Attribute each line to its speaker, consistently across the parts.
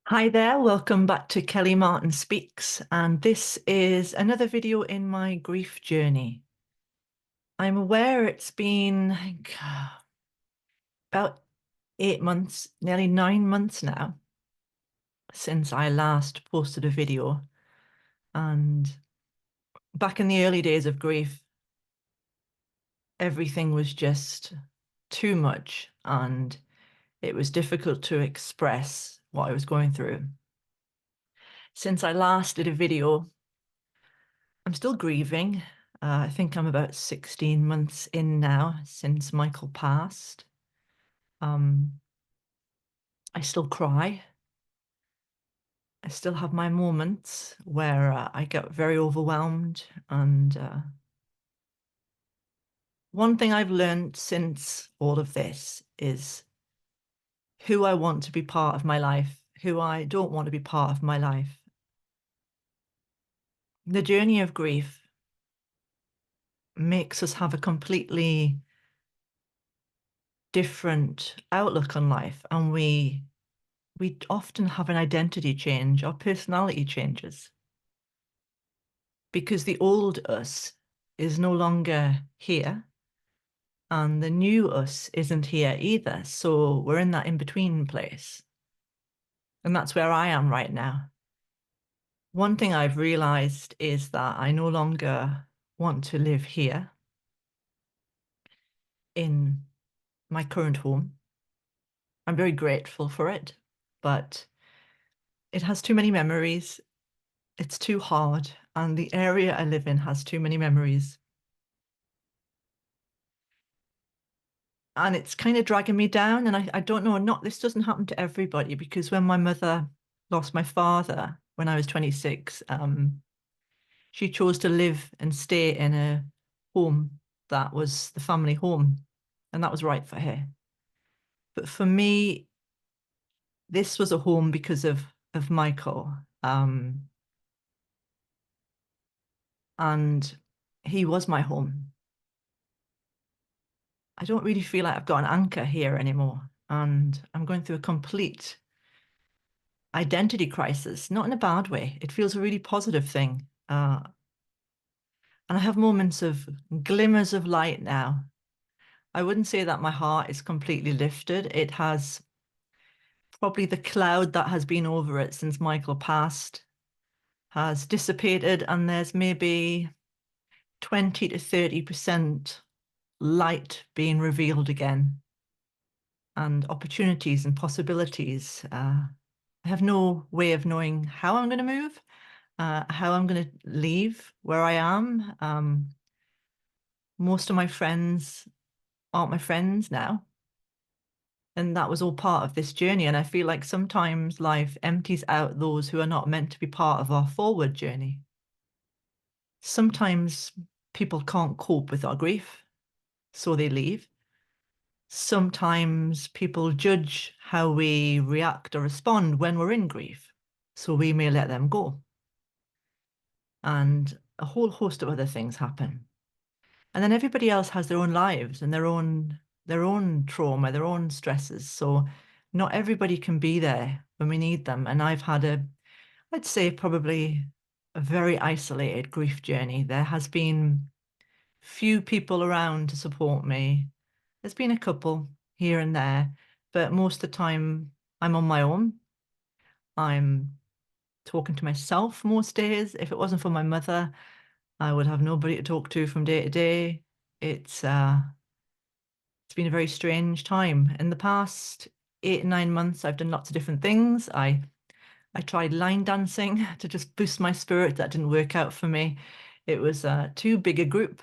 Speaker 1: Hi there, welcome back to Kelly Martin Speaks, and this is another video in my grief journey. I'm aware it's been about 8 months, nearly 9 months now, since I last posted a video. And back in the early days of grief, everything was just too much, and it was difficult to express what I was going through. Since I last did a video, I'm still grieving. I think I'm about 16 months in now since Michael passed. Um, I still cry. I still have my moments where I get very overwhelmed. And one thing I've learned since all of this is who I want to be part of my life, who I don't want to be part of my life. The journey of grief makes us have a completely different outlook on life, and we often have an identity change, our personality changes, because the old us is no longer here and the new us isn't here either. So we're in that in-between place. And that's where I am right now. One thing I've realized is that I no longer want to live here in my current home. I'm very grateful for it, but it has too many memories. It's too hard, and the area I live in has too many memories. And it's kind of dragging me down. And I don't know, not this doesn't happen to everybody, because when my mother lost my father when I was 26, she chose to live and stay in a home that was the family home, and that was right for her. But for me, this was a home because of Michael, and he was my home. I don't really feel like I've got an anchor here anymore, and I'm going through a complete identity crisis, not in a bad way. It feels a really positive thing. And I have moments of glimmers of light now. I wouldn't say that my heart is completely lifted. It has probably the cloud that has been over it since Michael passed has dissipated, and there's maybe 20 to 30% light being revealed again, and opportunities and possibilities. I have no way of knowing how I'm going to move, how I'm going to leave where I am. Most of my friends aren't my friends now. And that was all part of this journey. And I feel like sometimes life empties out those who are not meant to be part of our forward journey. Sometimes people can't cope with our grief, so they leave. Sometimes people judge how we react or respond when we're in grief, so we may let them go. And a whole host of other things happen. And then everybody else has their own lives and their own trauma, their own stresses. So not everybody can be there when we need them. And I've had I'd say probably a very isolated grief journey. There has been few people around to support me. There's been a couple here and there, but most of the time I'm on my own. I'm talking to myself most days. If it wasn't for my mother, I would have nobody to talk to from day to day. It's uh, it's been a very strange time. In the past 8 9 months, I've done lots of different things. I tried line dancing to just boost my spirit. That didn't work out for me. It was too big a group,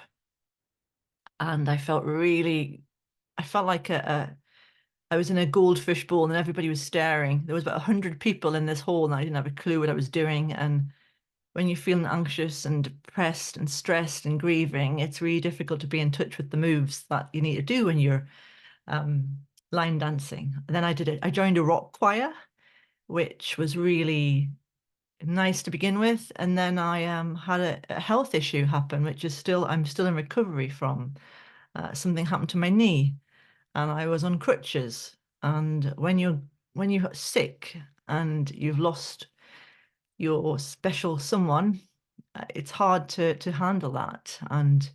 Speaker 1: and I felt like I was in a goldfish bowl, and everybody was staring. There was about 100 people in this hall, and I didn't have a clue what I was doing. And when you're feeling anxious and depressed and stressed and grieving, it's really difficult to be in touch with the moves that you need to do when you're um, line dancing. And then I did it. I joined a rock choir, which was really nice to begin with. And then I had a health issue happen, which is I'm still in recovery from. Something happened to my knee, and I was on crutches. And when you're sick, and you've lost your special someone, it's hard to handle that. And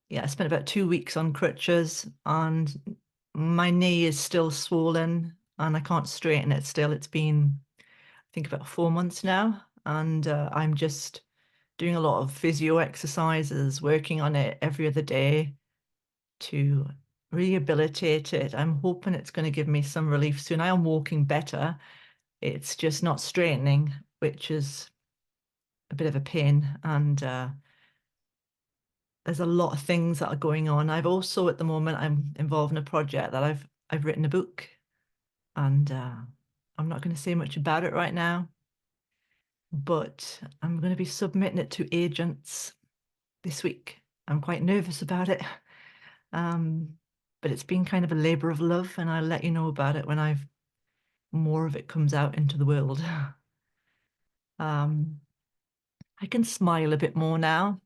Speaker 1: yeah, I spent about 2 weeks on crutches, and my knee is still swollen, and I can't straighten it still. It's been, I think, about 4 months now, and I'm just doing a lot of physio exercises, working on it every other day to rehabilitate it. I'm hoping it's going to give me some relief soon. I am walking better. It's just not straightening, which is a bit of a pain. And there's a lot of things that are going on. I've also, at the moment, I'm involved in a project that I've written a book, and I'm not going to say much about it right now, but I'm going to be submitting it to agents this week. I'm quite nervous about it. Um, but it's been kind of a labor of love, and I'll let you know about it when I've more of it comes out into the world. Um, I can smile a bit more now.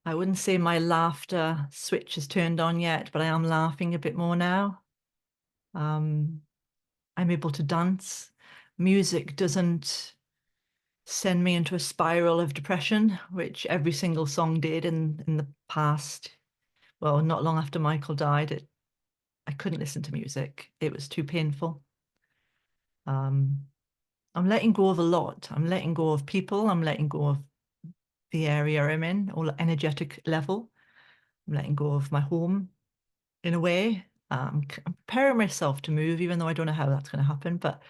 Speaker 1: I wouldn't say my laughter switch is turned on yet, but I am laughing a bit more now. Um, I'm able to dance. Music doesn't send me into a spiral of depression, which every single song did in the past. Well, not long after Michael died, I couldn't listen to music. It was too painful. Um, I'm letting go of a lot. I'm letting go of people. I'm letting go of the area I'm in, or energetic level. I'm letting go of my home in a way. I'm preparing myself to move, even though I don't know how that's going to happen, but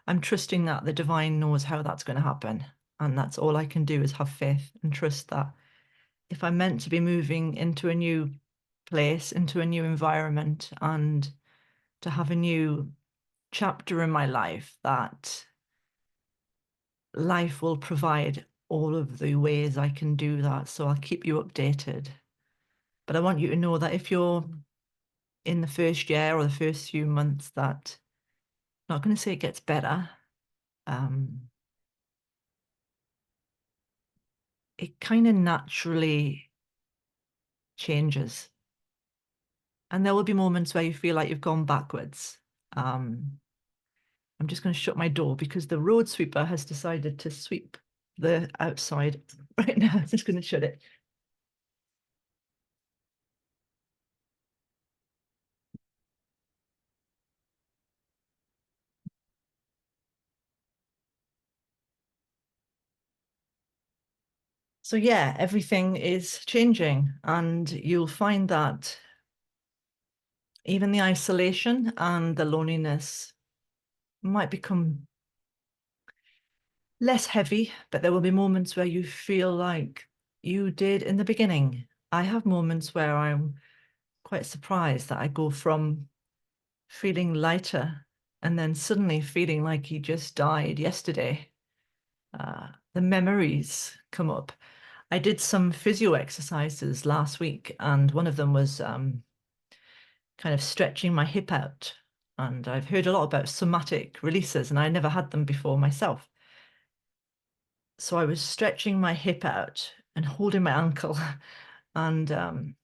Speaker 1: I'm trusting that the divine knows how that's going to happen. And that's all I can do is have faith and trust that if I'm meant to be moving into a new place, into a new environment, and to have a new chapter in my life, that life will provide all of the ways I can do that. So I'll keep you updated. But I want you to know that if you're in the first year or the first few months, that I'm not going to say it gets better. Um, it kind of naturally changes. And there will be moments where you feel like you've gone backwards. Um, I'm just going to shut my door because the road sweeper has decided to sweep the outside right now. I'm just going to shut it. So yeah, everything is changing, and you'll find that even the isolation and the loneliness might become less heavy, but there will be moments where you feel like you did in the beginning. I have moments where I'm quite surprised that I go from feeling lighter and then suddenly feeling like he just died yesterday. The memories come up. I did some physio exercises last week, and one of them was kind of stretching my hip out. And I've heard a lot about somatic releases, and I never had them before myself. So I was stretching my hip out and holding my ankle. And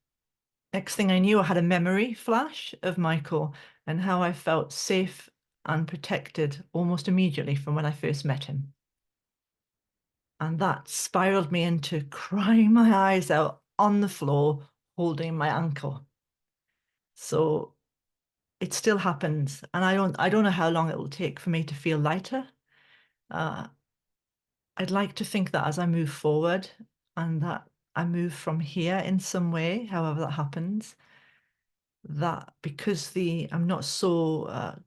Speaker 1: next thing I knew, I had a memory flash of Michael and how I felt safe and protected almost immediately from when I first met him. And that spiraled me into crying my eyes out on the floor, holding my ankle. So it still happens. And I don't know how long it will take for me to feel lighter. Uh, I'd like to think that as I move forward and that I move from here in some way, however that happens, that because I'm not so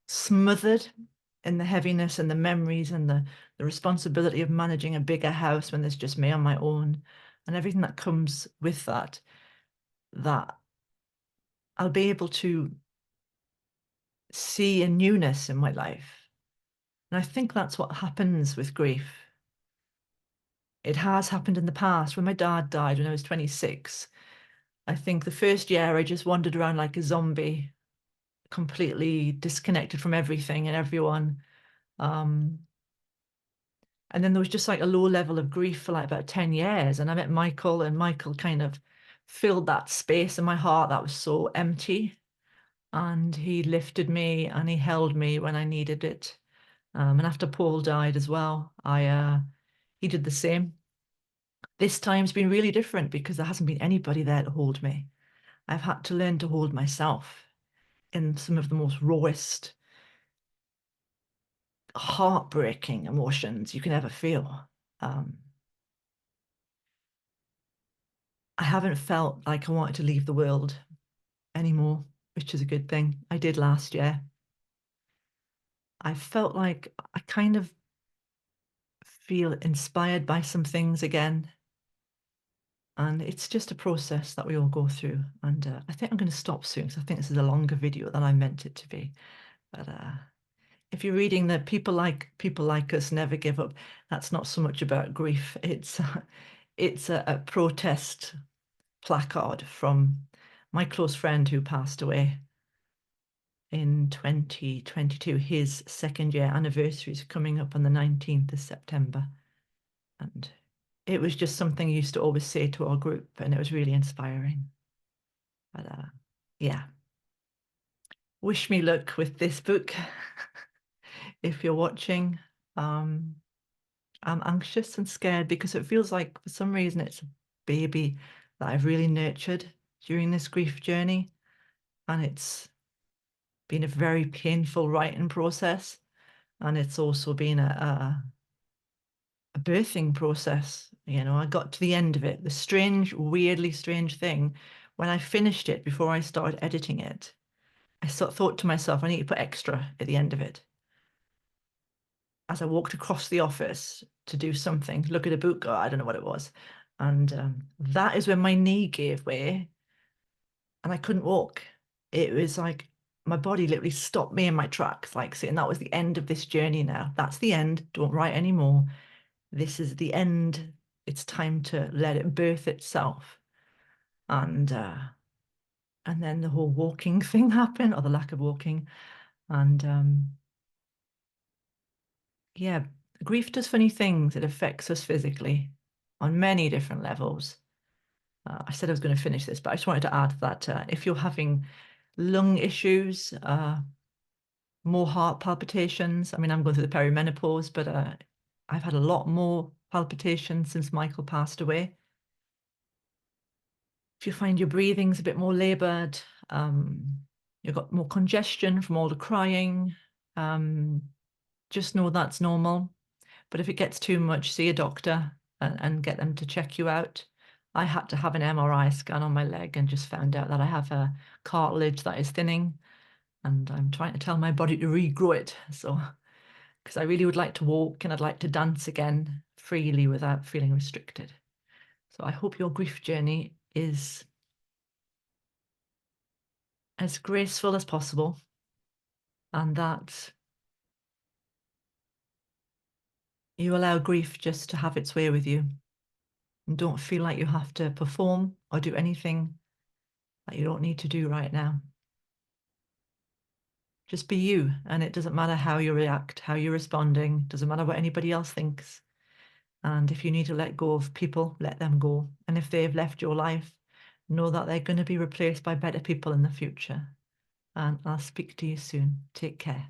Speaker 1: smothered in the heaviness and the memories and the responsibility of managing a bigger house when there's just me on my own and everything that comes with that, that I'll be able to see a newness in my life. And I think that's what happens with grief. It has happened in the past. When my dad died when I was 26, I think the first year I just wandered around like a zombie, completely disconnected from everything and everyone. Um, and then there was just like a low level of grief for like about 10 years. And I met Michael, and Michael kind of filled that space in my heart that was so empty. and he lifted me and he held me when I needed it. And after Paul died as well, he did the same. This time's been really different because there hasn't been anybody there to hold me. I've had to learn to hold myself in some of the most rawest, heartbreaking emotions you can ever feel. Um, I haven't felt like I wanted to leave the world anymore, which is a good thing. I did last year. I felt like I kind of feel inspired by some things again. And it's just a process that we all go through. And I think I'm going to stop soon because I think this is a longer video than I meant it to be. But if you're reading that people like us never give up, that's not so much about grief. It's a protest placard from my close friend who passed away in 2022. His second year anniversary is coming up on the 19th of September. And it was just something he used to always say to our group, and it was really inspiring. But yeah, wish me luck with this book. If you're watching, um, I'm anxious and scared because it feels like for some reason it's a baby that I've really nurtured during this grief journey. And it's been a very painful writing process. And it's also been a birthing process. You know, I got to the end of it. The strange, weirdly strange thing, when I finished it before I started editing it, I thought to myself, I need to put extra at the end of it. As I walked across the office to do something, look at a book, or I don't know what it was. And that is when my knee gave way and I couldn't walk. It was like my body literally stopped me in my tracks, like saying that was the end of this journey now. That's the end. Don't write anymore. This is the end. It's time to let it birth itself. And and then the whole walking thing happened, or the lack of walking. And yeah, grief does funny things. It affects us physically on many different levels. I said I was going to finish this, but I just wanted to add that if you're having lung issues, more heart palpitations. I mean, I'm going through the perimenopause, but I've had a lot more palpitations since Michael passed away. If you find your breathing's a bit more labored, you've got more congestion from all the crying, um, just know that's normal. But if it gets too much, see a doctor and get them to check you out. I had to have an MRI scan on my leg and just found out that I have a cartilage that is thinning, and I'm trying to tell my body to regrow it. So, because I really would like to walk and I'd like to dance again freely without feeling restricted. So I hope your grief journey is as graceful as possible and that you allow grief just to have its way with you and don't feel like you have to perform or do anything that you don't need to do right now. Just be you, and it doesn't matter how you react, how you're responding, doesn't matter what anybody else thinks. And if you need to let go of people, let them go. And if they've left your life, know that they're going to be replaced by better people in the future. And I'll speak to you soon. Take care.